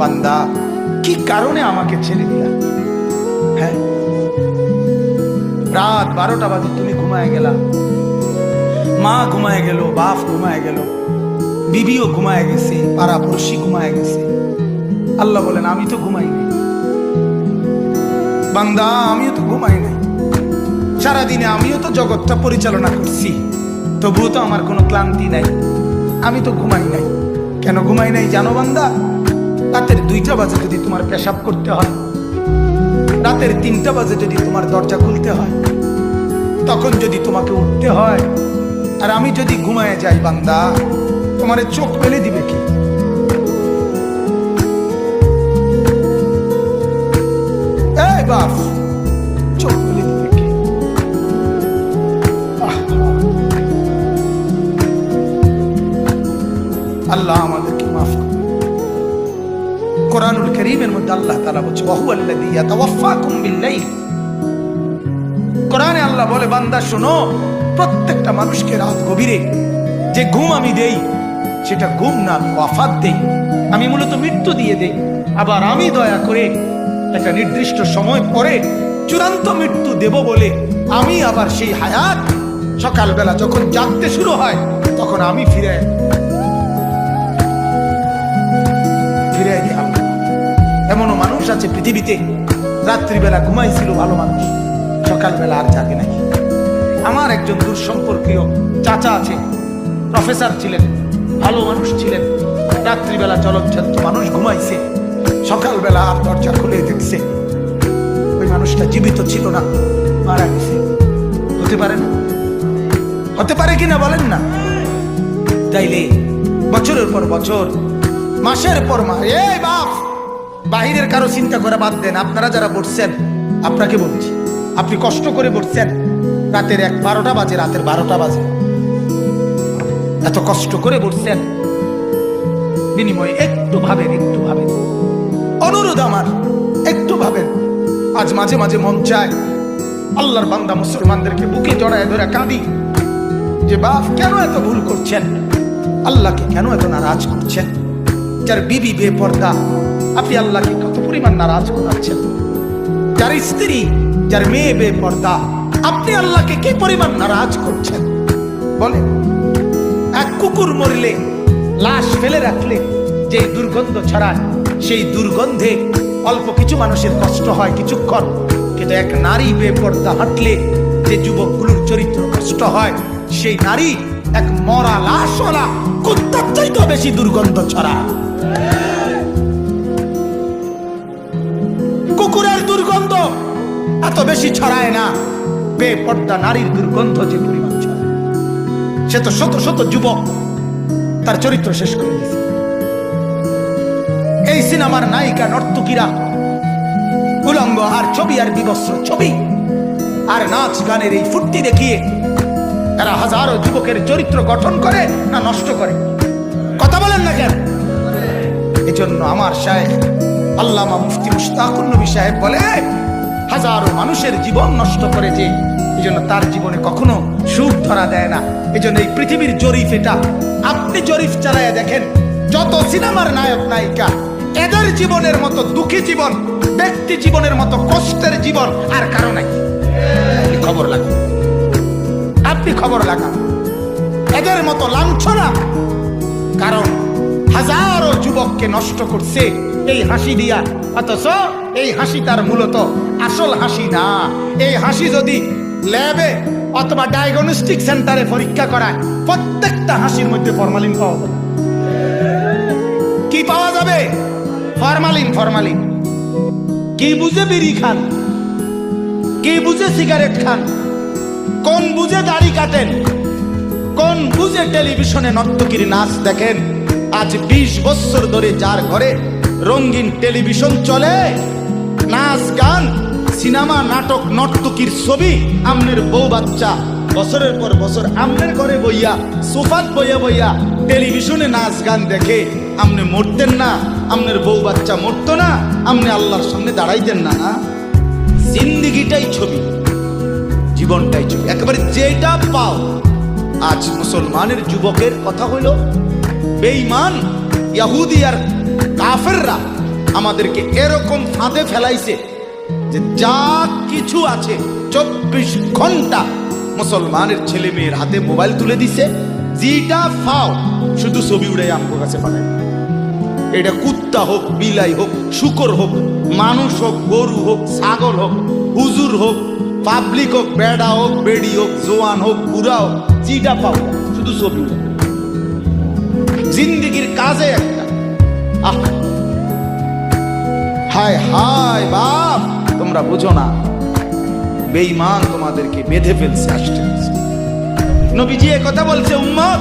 বান্দা কি কারণে আমাকে ছেড়ে দিলা? হ্যাঁ, রাত 12টা বাজে তুমি ঘুমায় গেলা, মা ঘুমায় গেল, বাপ ঘুমায় গেল, বিবিও ঘুমায় গেছে, পাড়া পড়শি ঘুমায় গেছে। আল্লাহ বলেন আমি তো ঘুমাই নাই বান্দা, আমিও তো ঘুমাই নাই। সারাদিনে আমিও তো জগৎটা পরিচালনা করছি, তবুও তো আমার কোনো ক্লান্তি নাই, আমি তো ঘুমাই নাই। কেন ঘুমাই নাই জানো বান্দা? রাতের 2টা বাজে যদি তোমার পেশাব করতে হয়, রাতের 3টা বাজে যদি তোমার দরজা খুলতে হয়, তখন যদি তোমাকে উঠতে হয়, আর আমি যদি ঘুমায় যাই বান্দা, তোমার চোখ মেলে দিবে কি? এই বাপ, চোখ মেলে দিবে কি? আল্লাহ আমাদেরকে মাফ করুন। কোরআনুল কারীমের মধ্যে আল্লাহ তাআলা বলছে ওয়াহুয়াল্লাযী ইয়াতাওয়াফাকুম বিল্লাইল। কোরআনে আল্লাহ বলে বান্দা শোনো, প্রত্যেকটা মানুষকে রাত গভীরে যে ঘুম আমি দেই, সেটা ঘুম না, আমি ওয়াফাত দেই, আমি মূলত মৃত্যু দিয়ে দেই। আবার আমি দয়া করে একটা নির্দিষ্ট সময় পরে চূড়ান্ত মৃত্যু দেব বলে আমি আবার সেই হায়াত সকালবেলা যখন জাগতে শুরু হয় তখন আমি ফিরে দিই। এমনও মানুষ আছে পৃথিবীতে, রাত্রিবেলা ঘুমাইছিল ভালো মানুষ, সকালবেলা আর জাগে নাই। আমার একজন দূর সম্পর্কীয় চাচা আছে, প্রফেসর ছিলেন, ভালো মানুষ ছিলেন, রাত্রিবেলা জলজ্জান্ত মানুষ ঘুমাইছে, সকালবেলা আর দরজা খুলে দেখছে ওই মানুষটা জীবিত ছিল না, মারা গেছে। হতে পারে না? হতে পারে কিনা বলেন না? তাইলে বছরের পর বছর, মাসের পর মাস, এই বাপ বাহিরের কারো চিন্তা করে বাদ দেন, আপনারা যারা বসছেন আপনাকে বলছি, আপনি কষ্ট করে বসছেন, রাতের 12টা বাজে, রাতের 12টা বাজে, এত কষ্ট করে বসছেন, বিনিময়ে একটু ভাবেন, একটু ভাবেন, অনুরোধ আমার, একটু ভাবেন। আজ মাঝে মাঝে মন চায় আল্লাহর বান্দা মুসলমানদেরকে বুকে জড়ায় ধরে কাঁদি যে বাপ কেন এত ভুল করছেন, আল্লাহকে কেন এত নারাজ করছেন? যার বিবি বেপর্দা, আপনি আল্লাহকে কত পরিমাণ নারাজ করাচ্ছেন? যার স্ত্রী, যার মেয়ে বেপর্দা, আপনি আল্লাহকে কি পরিমাণ নারাজ করছেন? বলে এক কুকুর মরলে, লাশ ফেলে রাখলে যে দুর্গন্ধ ছড়ায়, সেই দুর্গন্ধে অল্প কিছু মানুষের কষ্ট হয় কিছুক্ষণ, কিন্তু এক নারী বেপর্দা হাঁটলে যে যুবকগুলোর চরিত্র কষ্ট হয়, সেই নারী এক মরা লাশওয়ালা কুত্তার চাইতে বেশি দুর্গন্ধ ছড়ায়। কুকুরের দুর্গন্ধ এত বেশি ছড়ায় না, বেপর্দা নারীর দুর্গন্ধ যে পরিমাণ ছড়ায়। সে তো শত শত যুবক তার চরিত্র শেষ করে দিয়েছে। এই সিনেমার নায়িকা নর্তকীরা উলঙ্গ আর ছবি আর বিবস্ত্র ছবি আর নাচ গানের এই ফুর্তি দেখিয়ে এরা হাজারো যুবকের চরিত্র গঠন করে না নষ্ট করে? কথা বলেন না কেন? এজন্য আমার শায়েখ আল্লামা মুফতি মুশতাকুর নবী সাহেব বলে, হাজারো মানুষের জীবন নষ্ট করে যে, এজন্য তার জীবনে কখনো সুখ ধরা দেয় না। এজন্য এই পৃথিবীর জরিফ এটা, আপনি জরিফ চালায় দেখেন, যত সিনেমার নায়ক নায়িকা, এদের জীবনের মতো দুঃখী জীবন, ব্যক্তি জীবনের মতো কষ্টের জীবন আর কারো নাই। খবর লাগান, আপনি খবর লাগান, এদের মতো লাঞ্ছনা। কারণ হাজারো যুবককে নষ্ট করছে এই হাসি দিয়া, অথচ এই হাসি তার মূলত আসল হাসি না। এই হাসি যদি ল্যাবে অথবা ডায়াগনস্টিক সেন্টারে পরীক্ষা করায়, প্রত্যেকটা হাসির মধ্যে ফরমালিন পাওয়া যাবে। কি পাওয়া যাবে? ফরমালিন। ফরমালিন কি বুঝে বিড়ি খান, কি বুঝে সিগারেট খান, কোন বুঝে দাড়ি কাটেন, কোন বুঝে টেলিভিশনে নর্তকীর নাচ দেখেন। আজ 20 বছর ধরে যার ঘরে রঙিন টেলিভিশন চলে, নাচ গান, সিনেমা, নাটক, নর্তকীর ছবি, আমনের বউ বাচ্চা বছরের পর বছর আমনের ঘরে বইয়া, সোফাত বইয়া বইয়া টেলিভিশনে নাচ গান দেখে, আমনে মরতেন না? আমনের বউ বাচ্চা মরতো না? আমনে আল্লাহর সামনে দাঁড়াইতেন না? জিন্দিগিটাই ছবি, জীবনটাই ছবি, একেবারে যেটা পাও। আজ মুসলমানের যুবকের কথা হইল বেঈমান ইহুদি আর কাফেররা আমাদেরকে এরকম ফাঁদে ফেলাইছে যে যা কিছু আছে 24 ঘন্টা মুসলমানের ছেলে মেয়ের হাতে মোবাইল তুলে দিছে, যেটা ফাও শুধু ছবি উড়াই আমার কাছে পাঠায়। এটা কুত্তা হোক, বিলাই হোক, শুকর হোক, মানুষ হোক, গরু হোক, ছাগল হোক, হুজুর হোক, পাবলিক হোক, বেড়া হোক, বেড়ি হোক, জোয়ান হোক, বুড়া হোক, যেটা পাও শুধু ছবি উড়াই। জিন্দিগির কাজে একটা হায় হায় বাপ, তোমরা বুঝো না, বেঈমান তোমাদেরকে বেঁধে ফেলছে, আসতে নবীজি কথা বলছে, উম্মত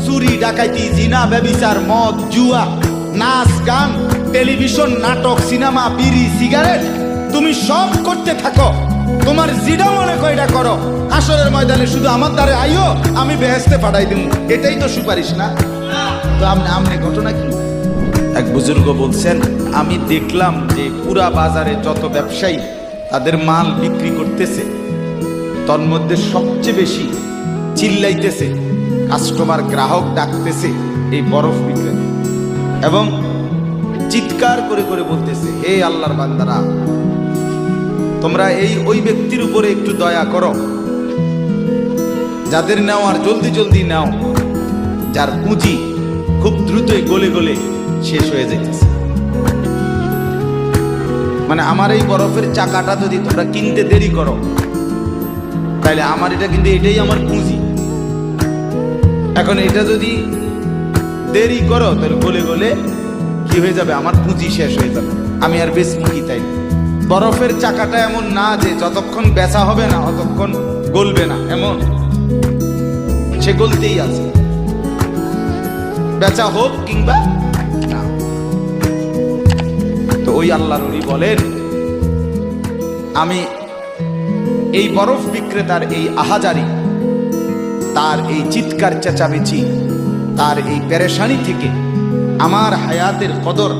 চুরি ডাকাইতি জিনা ব্যভিচার মদ জুয়া নাচ গান টেলিভিশন নাটক সিনেমা বিড়ি সিগারেট তুমি সব করতে থাকো, তোমার জিডা মনে কয়টা করো, হাসরের ময়দানে শুধু আমার দ্বারে আইও, আমি বেহেশতে পাঠাই দিব। এটাই তো সুপারিশ না? তো আমনে ঘটনা কি? এক বুজুর্গ বলছেন, আমি দেখলাম যে পুরা বাজারে যত ব্যবসায়ী তাদের মাল বিক্রি করতেছে, তন্মধ্যে সবচেয়ে বেশি চিল্লাইতেছে, কাস্টমার গ্রাহক ডাকতেছে এই বরফ বিক্রেতা, এবং চিৎকার করে করে বলতেছে, হে আল্লাহর বান্দারা, তোমরা ওই ব্যক্তির উপরে একটু দয়া করো, যাদের নাও আর জলদি জলদি নাও, যার পুঁজি খুব দ্রুতই গলে গলে শেষ হয়ে যাইতেছে। মানে আমার এই বরফের চাকাটা যদি তোমরা কিনতে দেরি করো, তাহলে আমার এটা কিন্তু এটাই আমার পুঁজি, এখন এটা যদি দেরি করো তাহলে গলে গলে কি হয়ে যাবে, আমার পুঁজি শেষ হয়ে যাবে, আমি আর বেচবো কি? তাই বরফের চাকাটা এমন না যে যতক্ষণ বেচা হবে না ততক্ষণ গলবে না, এমন সে গলতেই আছে, বেচা হোক কিংবা না। তো ওই আল্লাহর ওলি বলেন, আমি এই বরফ বিক্রেতার এই আহাজারি, তার এই চিৎকার চেঁচামেচি, তার এই পেরেশানি থেকে আমার হায়াতের কদর